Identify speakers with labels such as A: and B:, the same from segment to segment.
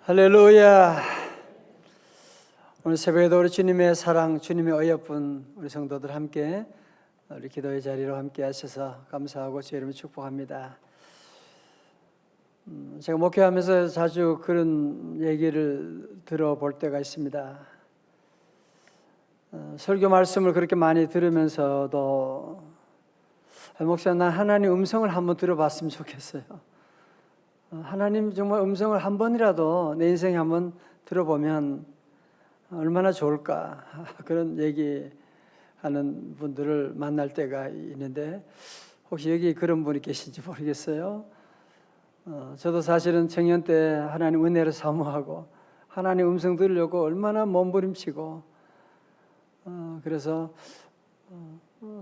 A: 할렐루야. 오늘 새벽에도 우리 주님의 사랑, 주님의 어여쁜 우리 성도들 함께 우리 기도의 자리로 함께 하셔서 감사하고 주의 이름을 축복합니다. 제가 목회하면서 자주 그런 얘기를 들어볼 때가 있습니다. 설교 말씀을 그렇게 많이 들으면서도 목사, 난 하나님 음성을 한번 들어봤으면 좋겠어요. 하나님 정말 음성을 한 번이라도 내 인생에 한번 들어보면 얼마나 좋을까, 그런 얘기하는 분들을 만날 때가 있는데 혹시 여기 그런 분이 계신지 모르겠어요. 저도 사실은 청년 때 하나님 은혜를 사모하고 하나님 음성 들으려고 얼마나 몸부림치고 그래서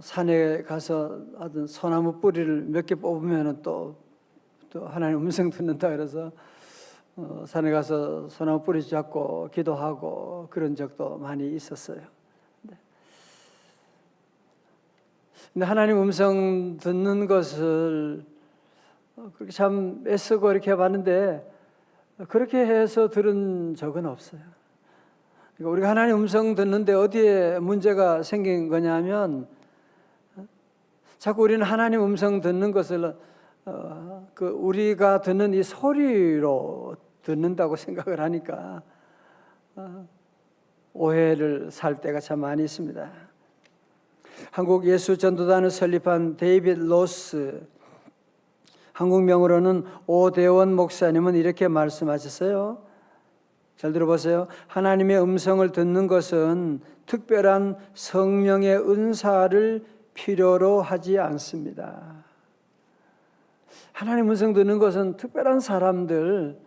A: 산에 가서 어떤 소나무 뿌리를 몇 개 뽑으면 또 하나님 음성 듣는다 그래서 산에 가서 소나무 뿌리 잡고 기도하고 그런 적도 많이 있었어요. 근데 하나님 음성 듣는 것을 그렇게 참 애쓰고 이렇게 해봤는데 그렇게 해서 들은 적은 없어요. 그러니까 우리가 하나님 음성 듣는데 어디에 문제가 생긴 거냐면 자꾸 우리는 하나님 음성 듣는 것을 우리가 듣는 이 소리로 듣는다고 생각을 하니까 오해를 살 때가 참 많이 있습니다. 한국 예수 전도단을 설립한 데이빗 로스, 한국명으로는 오대원 목사님은 이렇게 말씀하셨어요. 잘 들어보세요. 하나님의 음성을 듣는 것은 특별한 성령의 은사를 필요로 하지 않습니다. 하나님 음성 듣는 것은 특별한 사람들,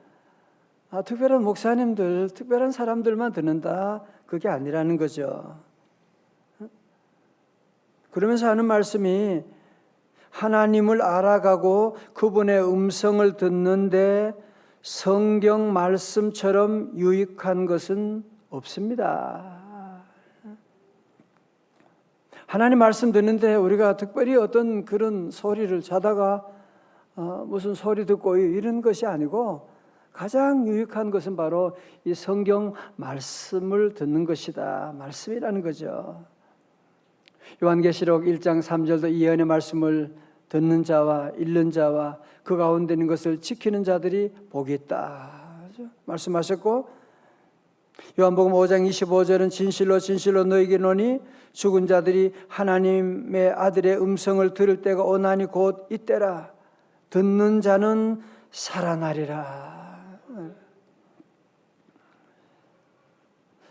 A: 특별한 목사님들, 특별한 사람들만 듣는다, 그게 아니라는 거죠. 그러면서 하는 말씀이 하나님을 알아가고 그분의 음성을 듣는데 성경 말씀처럼 유익한 것은 없습니다. 하나님 말씀 듣는데 우리가 특별히 어떤 그런 소리를 자다가 무슨 소리 듣고 이런 것이 아니고 가장 유익한 것은 바로 이 성경 말씀을 듣는 것이다. 말씀이라는 거죠. 요한계시록 1장 3절도 이 예언의 말씀을 듣는 자와 읽는 자와 그 가운데 있는 것을 지키는 자들이 복이 있다 말씀하셨고, 요한복음 5장 25절은 진실로 진실로 너희에게 이르노니 죽은 자들이 하나님의 아들의 음성을 들을 때가 오나니 곧 이때라. 듣는 자는 살아나리라.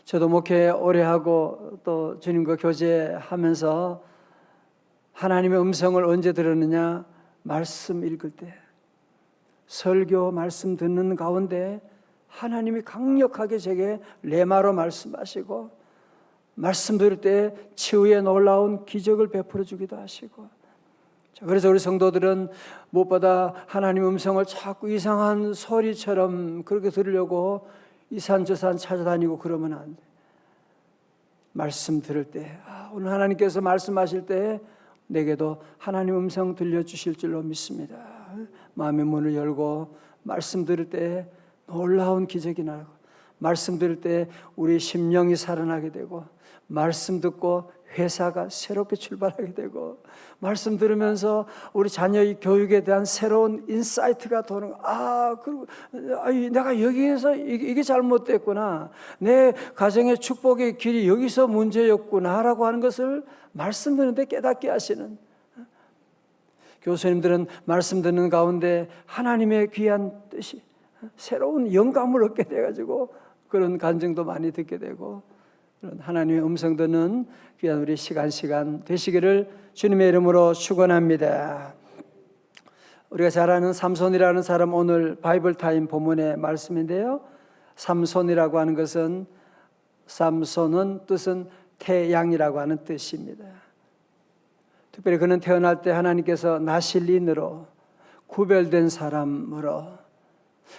A: 저도 목회 오래 하고 또 주님과 교제하면서 하나님의 음성을 언제 들었느냐? 말씀 읽을 때, 설교 말씀 듣는 가운데 하나님이 강력하게 제게 레마로 말씀하시고 말씀 들을 때 치유의 놀라운 기적을 베풀어 주기도 하시고, 그래서 우리 성도들은 무엇보다 하나님 음성을 자꾸 이상한 소리처럼 그렇게 들으려고 이 산 저 산 찾아다니고 그러면 안 돼. 말씀 들을 때, 오늘 하나님께서 말씀하실 때 내게도 하나님 음성 들려주실 줄로 믿습니다. 마음의 문을 열고 말씀 들을 때 놀라운 기적이 나고, 말씀 들을 때 우리 심령이 살아나게 되고, 말씀 듣고 회사가 새롭게 출발하게 되고, 말씀 들으면서 우리 자녀의 교육에 대한 새로운 인사이트가 도는, 그리고 내가 여기에서 이게 잘못됐구나, 내 가정의 축복의 길이 여기서 문제였구나라고 하는 것을 말씀 듣는데 깨닫게 하시는, 교수님들은 말씀 듣는 가운데 하나님의 귀한 뜻이, 새로운 영감을 얻게 돼가지고 그런 간증도 많이 듣게 되고, 하나님의 음성 듣는 귀한 우리 시간 되시기를 주님의 이름으로 축원합니다. 우리가 잘 아는 삼손이라는 사람, 오늘 바이블 타임 본문의 말씀인데요. 삼손이라고 하는 것은, 삼손은 뜻은 태양이라고 하는 뜻입니다. 특별히 그는 태어날 때 하나님께서 나실린으로 구별된 사람으로,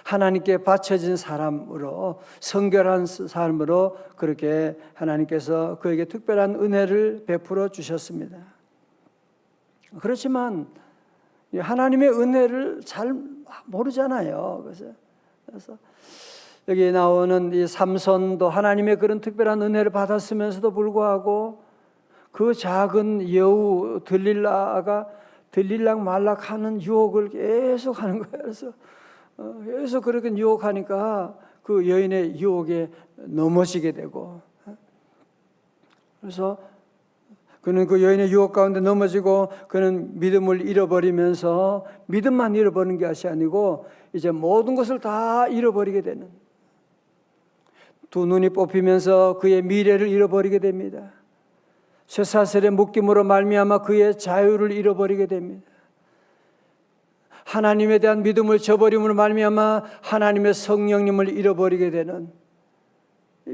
A: 하나님께 바쳐진 사람으로, 성결한 사람으로 그렇게 하나님께서 그에게 특별한 은혜를 베풀어 주셨습니다. 그렇지만 하나님의 은혜를 잘 모르잖아요. 그래서 여기 나오는 이 삼손도 하나님의 그런 특별한 은혜를 받았으면서도 불구하고 그 작은 여우 들릴락 말락 하는 유혹을 계속 하는 거예요. 그래서 계속 그렇게 유혹하니까 그 여인의 유혹에 넘어지게 되고, 그래서 그는 그 여인의 유혹 가운데 넘어지고 그는 믿음을 잃어버리면서 믿음만 잃어버리는 것이 아니고 이제 모든 것을 다 잃어버리게 되는, 두 눈이 뽑히면서 그의 미래를 잃어버리게 됩니다. 쇠사슬의 묶임으로 말미암아 그의 자유를 잃어버리게 됩니다. 하나님에 대한 믿음을 저버림으로 말미암아 하나님의 성령님을 잃어버리게 되는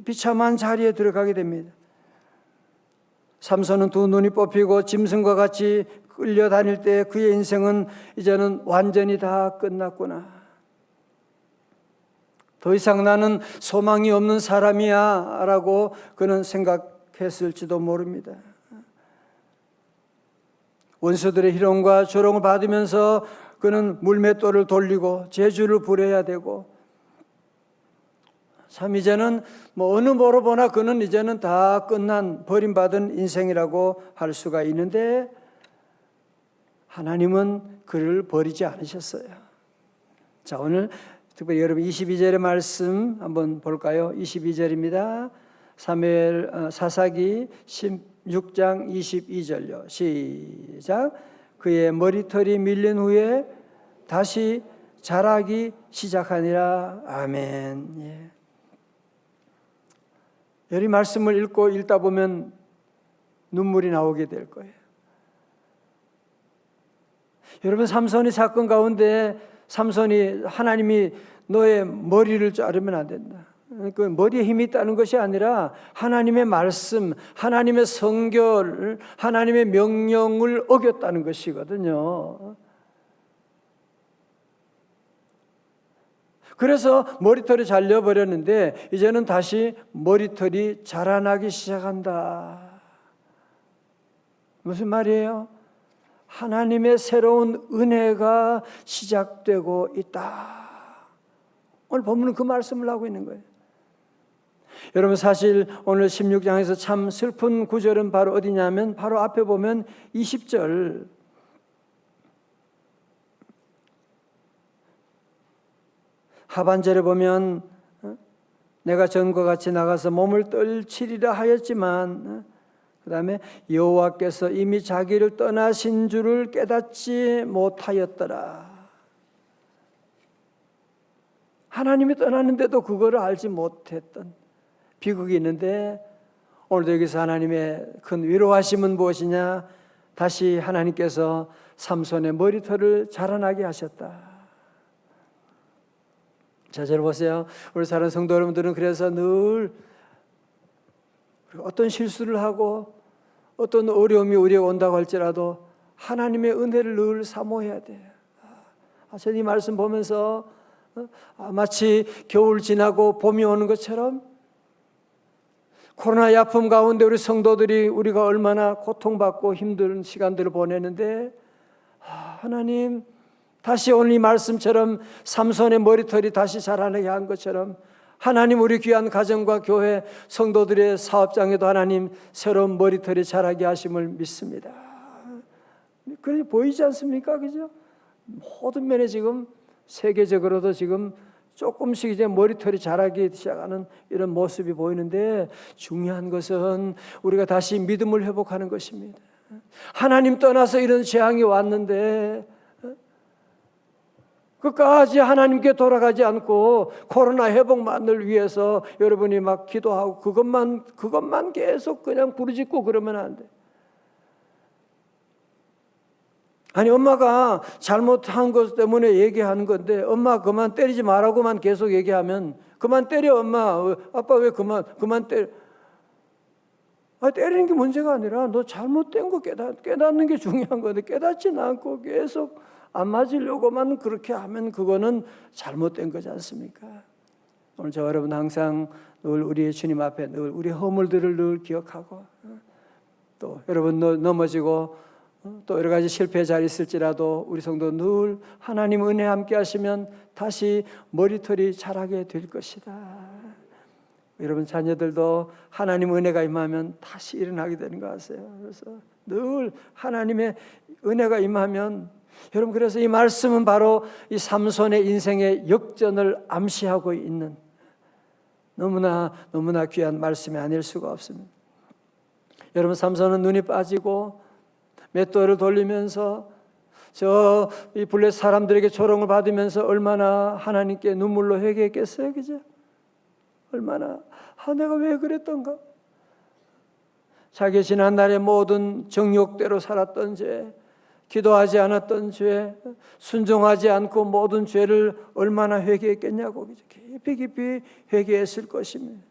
A: 비참한 자리에 들어가게 됩니다. 삼손은 두 눈이 뽑히고 짐승과 같이 끌려다닐 때 그의 인생은 이제는 완전히 다 끝났구나. 더 이상 나는 소망이 없는 사람이야 라고 그는 생각했을지도 모릅니다. 원수들의 희롱과 조롱을 받으면서 그는 물맷돌을 돌리고 제주를 부려야 되고, 참 이제는 어느 뭐로 보나 그는 이제는 다 끝난 버림받은 인생이라고 할 수가 있는데, 하나님은 그를 버리지 않으셨어요. 자, 오늘 특별히 여러분 22절의 말씀 한번 볼까요? 22절입니다. 사사기 16장 22절요. 시작. 그의 머리털이 밀린 후에 다시 자라기 시작하니라. 아멘. 예. 이 말씀을 읽다 보면 눈물이 나오게 될 거예요. 여러분, 삼손이 사건 가운데 삼손이 하나님이 너의 머리를 자르면 안 된다, 그 머리에 힘이 있다는 것이 아니라 하나님의 말씀, 하나님의 성결, 하나님의 명령을 어겼다는 것이거든요. 그래서 머리털이 잘려버렸는데 이제는 다시 머리털이 자라나기 시작한다. 무슨 말이에요? 하나님의 새로운 은혜가 시작되고 있다. 오늘 본문은 그 말씀을 하고 있는 거예요. 여러분, 사실 오늘 16장에서 참 슬픈 구절은 바로 어디냐면 바로 앞에 보면 20절, 하반절에 보면 내가 전과 같이 나가서 몸을 떨치리라 하였지만, 그 다음에 여호와께서 이미 자기를 떠나신 줄을 깨닫지 못하였더라. 하나님이 떠났는데도 그거를 알지 못했던 비극이 있는데, 오늘도 여기서 하나님의 큰 위로하심은 무엇이냐? 다시 하나님께서 삼손의 머리털을 자라나게 하셨다. 자, 잘 보세요. 우리 사랑하는 성도 여러분들은 그래서 늘 어떤 실수를 하고 어떤 어려움이 우리에게 온다고 할지라도 하나님의 은혜를 늘 사모해야 돼요. 저는 이 말씀 보면서 마치 겨울 지나고 봄이 오는 것처럼 코로나의 아픔 가운데 우리 성도들이 우리가 얼마나 고통받고 힘든 시간들을 보내는데, 하나님 다시 오늘 이 말씀처럼 삼손의 머리털이 다시 자라나게 한 것처럼 하나님 우리 귀한 가정과 교회 성도들의 사업장에도 하나님 새로운 머리털이 자라게 하심을 믿습니다. 그렇게 보이지 않습니까? 그죠? 모든 면에 지금 세계적으로도 지금 조금씩 이제 머리털이 자라기 시작하는 이런 모습이 보이는데, 중요한 것은 우리가 다시 믿음을 회복하는 것입니다. 하나님 떠나서 이런 재앙이 왔는데 끝까지 하나님께 돌아가지 않고 코로나 회복만을 위해서 여러분이 막 기도하고 그것만 계속 그냥 부르짖고 그러면 안 돼. 아니, 엄마가 잘못한 것 때문에 얘기하는 건데 엄마 그만 때리지 말라고만 계속 얘기하면, 그만 때려 엄마, 아빠 왜 그만 때려. 때리는 게 문제가 아니라 너 잘못된 거 깨닫는 게 중요한 건데, 깨닫지는 않고 계속 안 맞으려고만 그렇게 하면 그거는 잘못된 거지 않습니까? 오늘 저 여러분 항상 늘 우리의 주님 앞에 늘 우리 허물들을 늘 기억하고, 또 여러분 넘어지고 또 여러 가지 실패 잘 있을지라도 우리 성도 늘 하나님 은혜 함께 하시면 다시 머리털이 자라게 될 것이다. 여러분 자녀들도 하나님 은혜가 임하면 다시 일어나게 되는 거 아세요? 그래서 늘 하나님의 은혜가 임하면, 여러분 그래서 이 말씀은 바로 이 삼손의 인생의 역전을 암시하고 있는 너무나 귀한 말씀이 아닐 수가 없습니다. 여러분 삼손은 눈이 빠지고 맷돌을 돌리면서 이 블레셋 사람들에게 조롱을 받으면서 얼마나 하나님께 눈물로 회개했겠어요, 그죠? 얼마나 내가 왜 그랬던가? 자기 지난날의 모든 정욕대로 살았던 죄, 기도하지 않았던 죄, 순종하지 않고 모든 죄를 얼마나 회개했겠냐고, 깊이 회개했을 것입니다.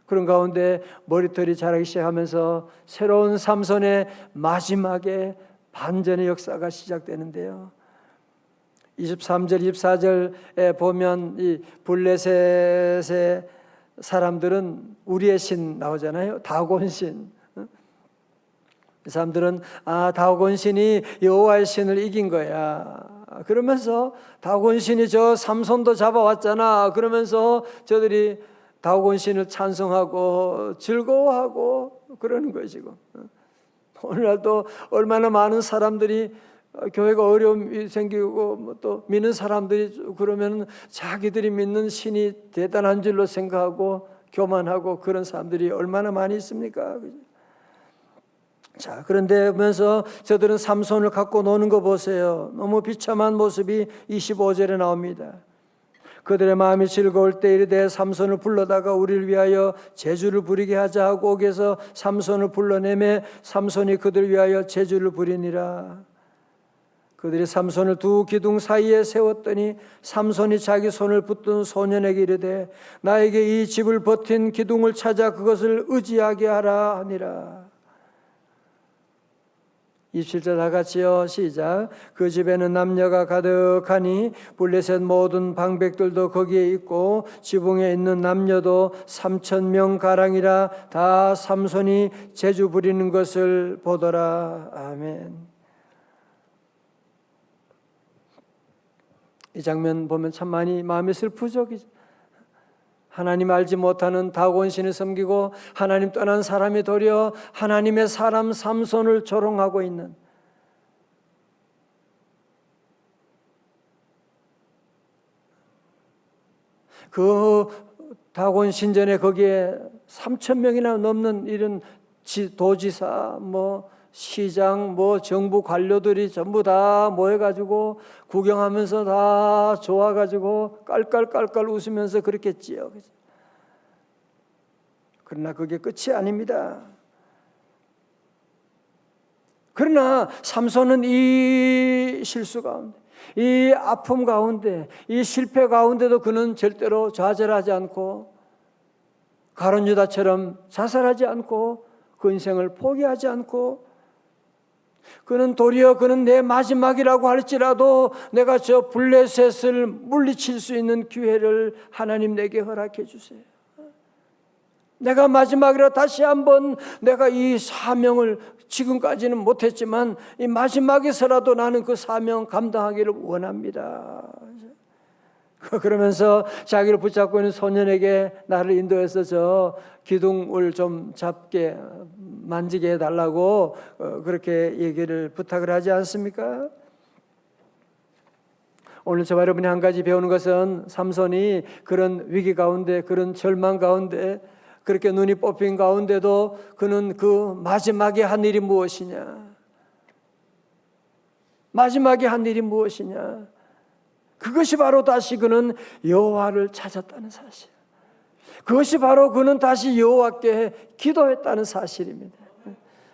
A: 그런 가운데 머리털이 자라기 시작하면서 새로운 삼손의 마지막에 반전의 역사가 시작되는데요. 23절, 24절에 보면 이 블레셋의 사람들은 우리의 신 나오잖아요. 다곤 신. 이 사람들은 다곤 신이 여호와의 신을 이긴 거야. 그러면서 다곤 신이 저 삼손도 잡아왔잖아. 그러면서 저들이 다곤 신을 찬송하고 즐거워하고 그러는 거예요 지금. 오늘날도 얼마나 많은 사람들이 교회가 어려움이 생기고 또 믿는 사람들이 그러면 자기들이 믿는 신이 대단한 줄로 생각하고 교만하고 그런 사람들이 얼마나 많이 있습니까? 자, 그런데 보면서 저들은 삼손을 갖고 노는 거 보세요. 너무 비참한 모습이 25절에 나옵니다. 그들의 마음이 즐거울 때 이르되 삼손을 불러다가 우리를 위하여 제주를 부리게 하자 하고 옥에서 삼손을 불러내매 삼손이 그들을 위하여 제주를 부리니라. 그들이 삼손을 두 기둥 사이에 세웠더니 삼손이 자기 손을 붙든 소년에게 이르되 나에게 이 집을 버틴 기둥을 찾아 그것을 의지하게 하라 하니라. 27절 다 같이요. 시작. 그 집에는 남녀가 가득하니 블레셋 모든 방백들도 거기에 있고 지붕에 있는 남녀도 3,000명 가량이라. 다 삼손이 제주 부리는 것을 보더라. 아멘. 이 장면 보면 참 많이 마음이 슬프죠. 하나님 알지 못하는 다곤 신을 섬기고 하나님 떠난 사람이 도리어 하나님의 사람 삼손을 조롱하고 있는, 그 다곤 신전에 거기에 3,000명이나 넘는 이런 도지사, 시장, 정부 관료들이 전부 다 모여가지고 구경하면서 다 좋아가지고 깔깔깔깔 웃으면서 그렇겠지요. 그러나 그게 끝이 아닙니다. 그러나 삼손은 이 실수 가운데, 이 아픔 가운데, 이 실패 가운데도 그는 절대로 좌절하지 않고 가룟 유다처럼 자살하지 않고 그 인생을 포기하지 않고, 그는 도리어 그는 내 마지막이라고 할지라도 내가 저 블레셋을 물리칠 수 있는 기회를 하나님 내게 허락해 주세요. 내가 마지막이라 다시 한번 내가 이 사명을 지금까지는 못했지만 이 마지막에서라도 나는 그 사명 감당하기를 원합니다. 그러면서 자기를 붙잡고 있는 소년에게 나를 인도해서 저 기둥을 좀 잡게 만지게 해달라고 그렇게 얘기를 부탁을 하지 않습니까? 오늘 저와 여러분이 한 가지 배우는 것은 삼손이 그런 위기 가운데, 그런 절망 가운데, 그렇게 눈이 뽑힌 가운데도 그는 그 마지막에 한 일이 무엇이냐? 마지막에 한 일이 무엇이냐? 그것이 바로 다시 그는 여호와를 찾았다는 사실. 그것이 바로 그는 다시 여호와께 기도했다는 사실입니다.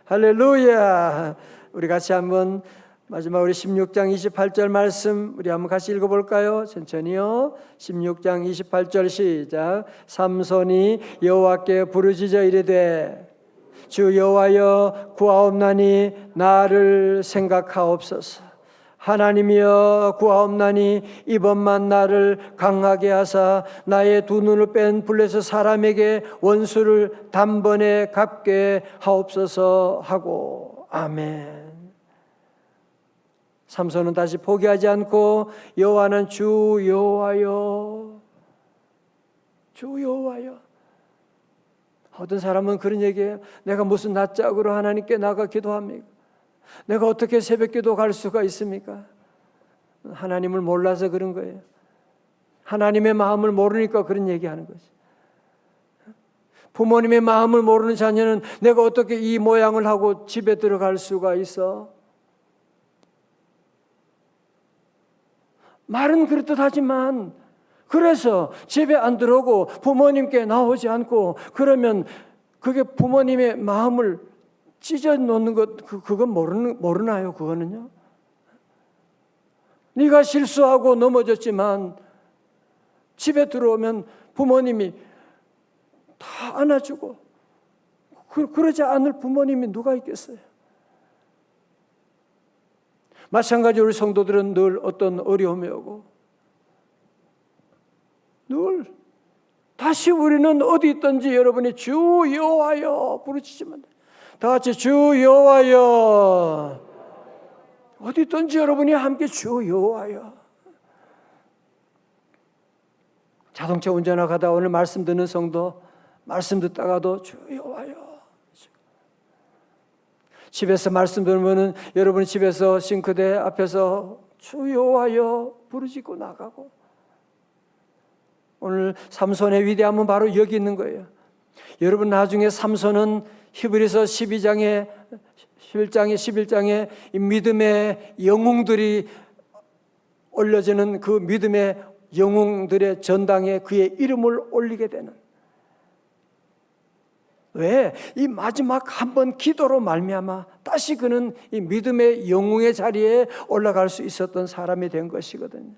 A: 할렐루야. 우리 같이 한번 마지막 우리 16장 28절 말씀 우리 한번 같이 읽어볼까요? 천천히요. 16장 28절 시작. 삼손이 여호와께 부르짖어 이르되 주 여호와여 구하옵나니 나를 생각하옵소서. 하나님이여 구하옵나니 이번만 나를 강하게 하사 나의 두 눈을 뺀 블레셋 사람에게 원수를 단번에 갚게 하옵소서 하고. 아멘. 삼손은 다시 포기하지 않고 여호와는 주 여호와여, 주 여호와여. 어떤 사람은 그런 얘기해요. 내가 무슨 낯짝으로 하나님께 나가 기도합니까? 내가 어떻게 새벽 기도 갈 수가 있습니까? 하나님을 몰라서 그런 거예요. 하나님의 마음을 모르니까 그런 얘기하는 거지. 부모님의 마음을 모르는 자녀는 내가 어떻게 이 모양을 하고 집에 들어갈 수가 있어? 말은 그렇듯 하지만 그래서 집에 안 들어오고 부모님께 나오지 않고 그러면 그게 부모님의 마음을 찢어 놓는 것, 그건 모르나요? 그거는요. 네가 실수하고 넘어졌지만 집에 들어오면 부모님이 다 안아주고 그러지 않을 부모님이 누가 있겠어요? 마찬가지로 우리 성도들은 늘 어떤 어려움이 오고 늘 다시 우리는 어디 있든지 여러분이 주 여호와여 부르짖으면 돼. 다 같이 주 여호와여. 어디 있든지 여러분이 함께 주 여호와여. 자동차 운전하다가 오늘 말씀 듣는 성도 말씀 듣다가도 주 여호와여. 집에서 말씀 들으면은 여러분이 집에서 싱크대 앞에서 주 여호와여 부르짖고 나가고. 오늘 삼손의 위대함은 바로 여기 있는 거예요. 여러분 나중에 삼손은 히브리서 11장에 이 믿음의 영웅들이 올려지는 그 믿음의 영웅들의 전당에 그의 이름을 올리게 되는, 왜? 이 마지막 한 번 기도로 말미암아 다시 그는 이 믿음의 영웅의 자리에 올라갈 수 있었던 사람이 된 것이거든요.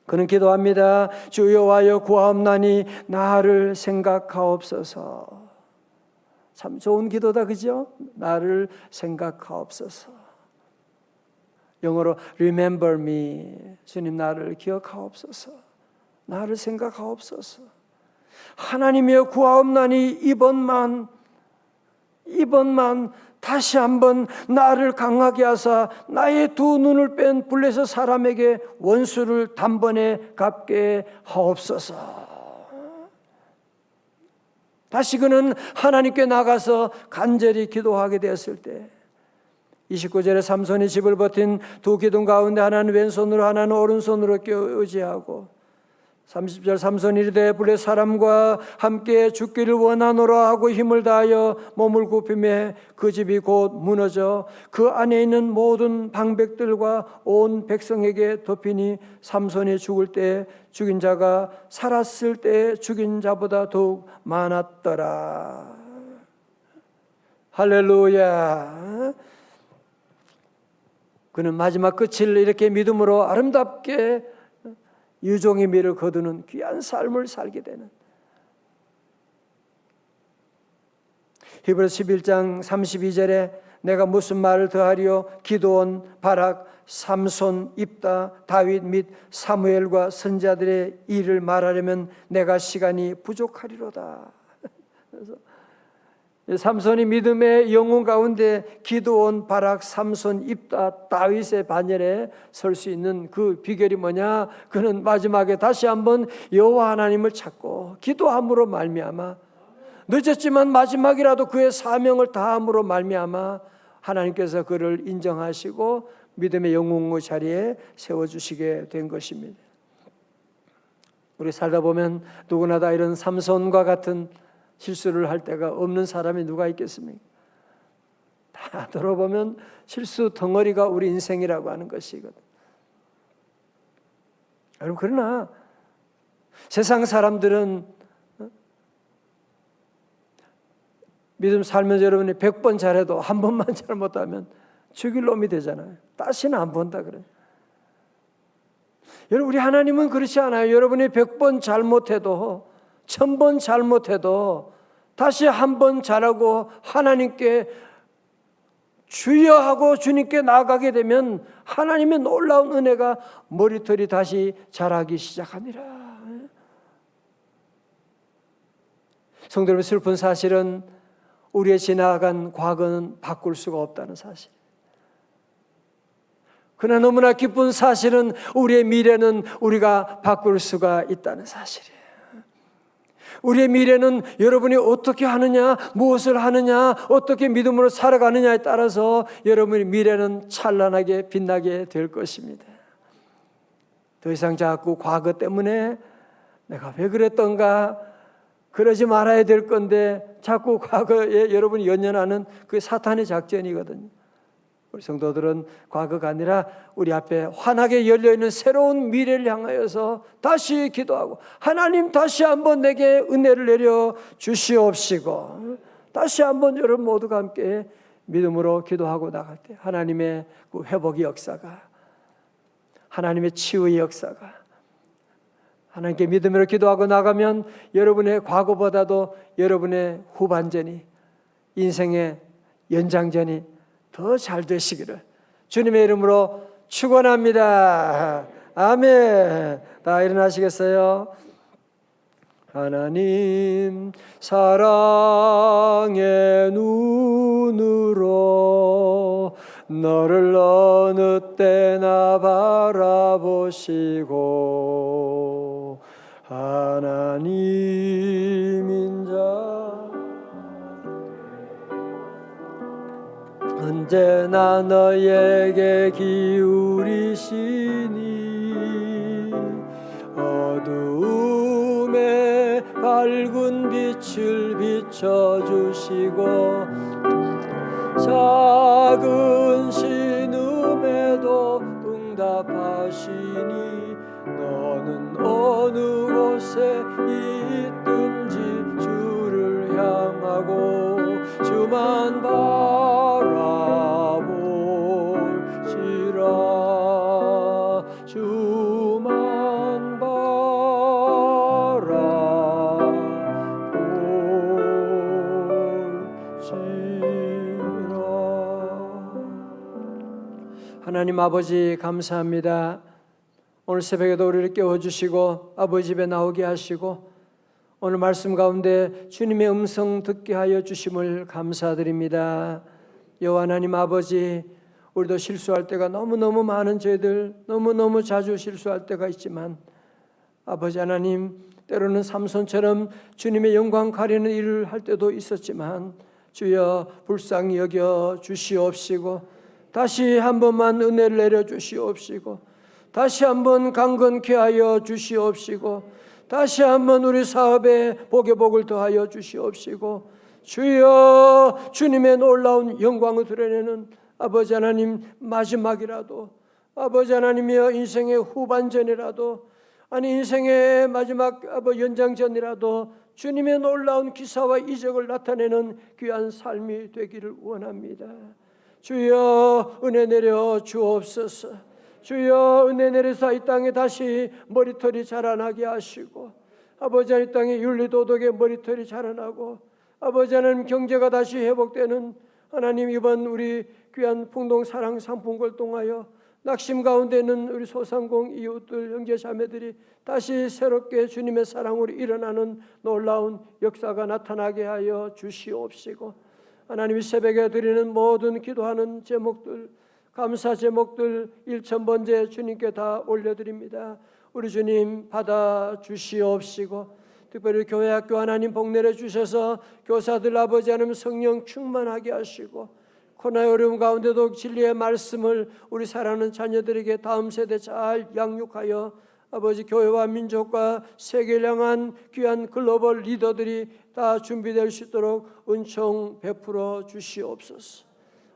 A: 그는 기도합니다. 주 여호와여 구하옵나니 나를 생각하옵소서. 참 좋은 기도다, 그죠? 나를 생각하옵소서. 영어로 remember me. 주님 나를 기억하옵소서. 나를 생각하옵소서. 하나님이여 구하옵나니 이번만 다시 한번 나를 강하게 하사 나의 두 눈을 뺀 블레셋 사람에게 원수를 단번에 갚게 하옵소서. 다시 그는 하나님께 나가서 간절히 기도하게 되었을 때 29절에 삼손이 집을 버틴 두 기둥 가운데 하나는 왼손으로 하나는 오른손으로 껴 의지하고 30절 삼손이 이르되 블레셋 사람과 함께 죽기를 원하노라 하고 힘을 다하여 몸을 굽히매 그 집이 곧 무너져 그 안에 있는 모든 방백들과 온 백성에게 덮이니 삼손이 죽을 때 죽인 자가 살았을 때 죽인 자보다 더욱 많았더라. 할렐루야. 그는 마지막 끝을 이렇게 믿음으로 아름답게 유종의 미를 거두는 귀한 삶을 살게 되는, 히브리서 11장 32절에 내가 무슨 말을 더하리요 기드온, 바락, 삼손, 입다, 다윗 및 사무엘과 선지자들의 일을 말하려면 내가 시간이 부족하리로다. 그래서 삼손이 믿음의 영웅 가운데 기드온, 바락, 삼손, 입다, 다윗의 반열에 설 수 있는 그 비결이 뭐냐? 그는 마지막에 다시 한번 여호와 하나님을 찾고 기도함으로 말미암아 늦었지만 마지막이라도 그의 사명을 다함으로 말미암아 하나님께서 그를 인정하시고 믿음의 영웅의 자리에 세워주시게 된 것입니다. 우리 살다 보면 누구나 다 이런 삼손과 같은 실수를 할 때가 없는 사람이 누가 있겠습니까? 다 들어보면 실수 덩어리가 우리 인생이라고 하는 것이거든. 여러분, 그러나 세상 사람들은 믿음 살면서 여러분이 100번 잘해도 한 번만 잘못하면 죽일 놈이 되잖아요. 다시는 안 본다 그래요. 여러분, 우리 하나님은 그렇지 않아요. 여러분이 100번 잘못해도 1000번 잘못해도 다시 한 번 잘하고 하나님께 주여 하고 주님께 나아가게 되면 하나님의 놀라운 은혜가 머리털이 다시 자라기 시작하니라. 성도 여러분, 슬픈 사실은 우리의 지나간 과거는 바꿀 수가 없다는 사실. 그러나 너무나 기쁜 사실은 우리의 미래는 우리가 바꿀 수가 있다는 사실이에요. 우리의 미래는 여러분이 어떻게 하느냐, 무엇을 하느냐, 어떻게 믿음으로 살아가느냐에 따라서 여러분의 미래는 찬란하게 빛나게 될 것입니다. 더 이상 자꾸 과거 때문에 내가 왜 그랬던가, 그러지 말아야 될 건데 자꾸 과거에 여러분이 연연하는 그 사탄의 작전이거든요. 우리 성도들은 과거가 아니라 우리 앞에 환하게 열려있는 새로운 미래를 향하여서 다시 기도하고, 하나님 다시 한번 내게 은혜를 내려 주시옵시고, 다시 한번 여러분 모두가 함께 믿음으로 기도하고 나갈 때 하나님의 그 회복의 역사가, 하나님의 치유의 역사가, 하나님께 믿음으로 기도하고 나가면 여러분의 과거보다도 여러분의 후반전이, 인생의 연장전이 더 잘 되시기를 주님의 이름으로 축원합니다. 아멘. 다 일어나시겠어요? 하나님 사랑의 눈으로 너를 어느 때나 바라보시고, 하나님인 자 언제나 너에게 기울이시니 어두움에 밝은 빛을 비춰주시고, 작은 신음에도 응답하시니 너는 어느 곳에 있든지 주를 향하고 주만 바라볼지라. 주만 바라볼지라. 하나님 아버지 감사합니다. 오늘 새벽에도 우리를 깨워주시고 아버지 집에 나오게 하시고 오늘 말씀 가운데 주님의 음성 듣게 하여 주심을 감사드립니다. 여호와 하나님 아버지, 우리도 실수할 때가 너무너무 많은 저희들, 너무너무 자주 실수할 때가 있지만 아버지 하나님, 때로는 삼손처럼 주님의 영광 가리는 일을 할 때도 있었지만 주여 불쌍히 여겨 주시옵시고, 다시 한 번만 은혜를 내려 주시옵시고, 다시 한번 강건케 하여 주시옵시고, 다시 한번 우리 사업에 복의 복을 더하여 주시옵시고, 주여 주님의 놀라운 영광을 드러내는 아버지 하나님 마지막이라도, 아버지 하나님이여 인생의 후반전이라도, 아니 인생의 마지막 연장전이라도 주님의 놀라운 기사와 이적을 나타내는 귀한 삶이 되기를 원합니다. 주여 은혜 내려 주옵소서. 주여 은혜 내려서 이 땅에 다시 머리털이 자라나게 하시고, 아버지 하나님 이 땅에 윤리도덕의 머리털이 자라나고, 아버지 하나님 경제가 다시 회복되는, 하나님 이번 우리 귀한 풍동사랑 상품을 통하여 낙심 가운데 있는 우리 소상공 이웃들 형제 자매들이 다시 새롭게 주님의 사랑으로 일어나는 놀라운 역사가 나타나게 하여 주시옵시고, 하나님이 새벽에 드리는 모든 기도하는 제목들, 감사 제목들 1,000번째 주님께 다 올려드립니다. 우리 주님 받아 주시옵시고, 특별히 교회 학교 하나님 복 내려 주셔서 교사들 아버지 하나님 성령 충만하게 하시고, 코로나의 어려움 가운데도 진리의 말씀을 우리 사랑하는 자녀들에게 다음 세대 잘 양육하여 아버지 교회와 민족과 세계를 향한 귀한 글로벌 리더들이 다 준비될 수 있도록 은총 베풀어 주시옵소서.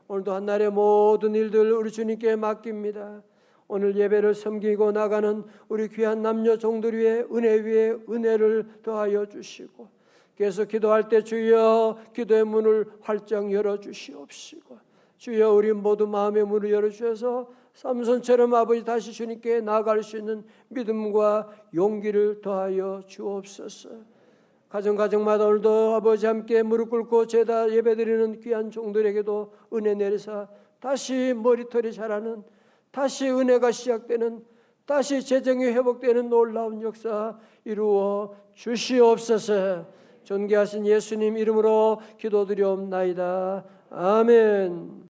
A: 오늘도 한날의 모든 일들 우리 주님께 맡깁니다. 오늘 예배를 섬기고 나가는 우리 귀한 남녀 종들 위에 은혜 위에 은혜를 더하여 주시고, 계속 기도할 때 주여 기도의 문을 활짝 열어주시옵시고, 주여 우리 모두 마음의 문을 열어주셔서 삼손처럼 아버지 다시 주님께 나아갈 수 있는 믿음과 용기를 더하여 주옵소서. 가정마다 오늘도 아버지 함께 무릎 꿇고 제다 예배드리는 귀한 종들에게도 은혜 내리사 다시 머리털이 자라는, 다시 은혜가 시작되는, 다시 재정이 회복되는 놀라운 역사 이루어 주시옵소서. 존귀하신 예수님 이름으로 기도드리옵나이다. 아멘.